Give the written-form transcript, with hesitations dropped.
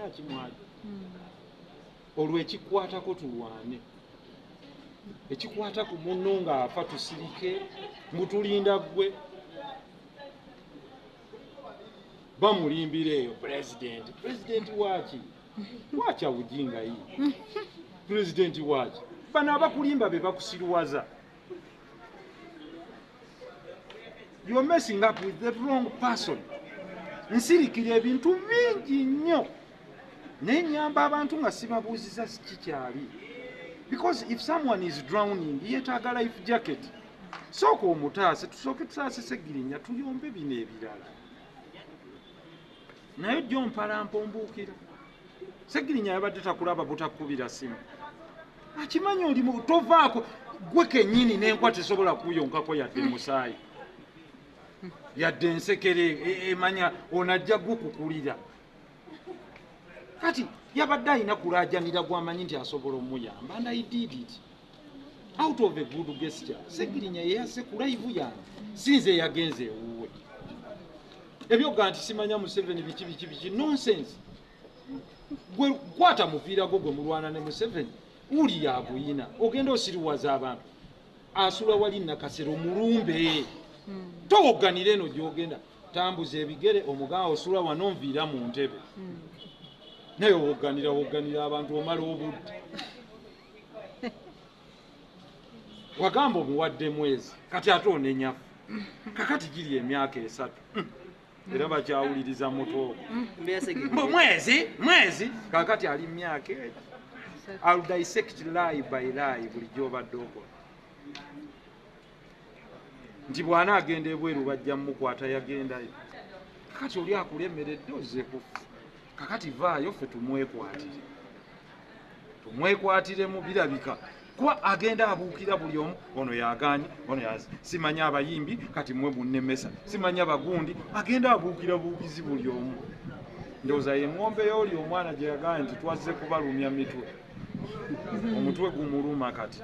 akimwaje olwo ekikwatako tulwane ekikwata ku munno ng'afa tusirike mutulinda gwe bamulimbira eyo pulezidenti waki awujinga yi pulezidenti waki bano abakulimba be bakusiruwaza. You're messing up with the wrong person. Nsirikira ebintu bingi nnyo nenyamba abantu nga sibabuuziza kikyali. Because if someone is drowning yeetaaga life jacket. Sooka omutaase tusooke tusaase Ssegirinya tuyombe bino ebirala. Naye jjo mpalampa ombuukira. Ssegirinya yabadde takulaba butakubira simu. Akimanyi oli tovaako gwe kennyini n'enkwa tesobola kuyonkako yadde musaayi. Yadde ensekere emanya onajja gukukulira. Kati yabadde alina kulaajanira gwamanyi nti asobola omuyamba and I did it. Out of a good gesture. Ssegirinya yeyase ku live yange sinze yagenze ewuwe. Ebyoga nti simanya Museveni biki nonsense. Gwe kwata mupiira gwe mulwana ne Museveni uli yabuyina ogenda osiriwaza abantu asula wali nakasero mulumbe towoganira eno gyogenda tambuza ebigere omuganga osula wano nviira mu ntebe naye woganira abantu omala obudde wagamba omuwadde mwezi kati ate onenyafu kakati giri emyaka 3 era bakyawuliriza muto mwezi kakati ali myaka I'll dissect lie by lie bulijjo obadde okola nti bwana agenda ebweru bajja mukwata yagendayo kakati oli akulemeredde ozze kufa kakati vaayo ffe tumwekwatire mu birabika kuba agenda abuukira buli omu ono yaganye ono simanya abayimbi kati mwe munnemesa simanya abagundi agenda abuukira buukizi buli omu ndowooza ye ng'ombe y'oli omwana gye yaganye nti twazze kubalumya mitwe omutwe gumuluma kati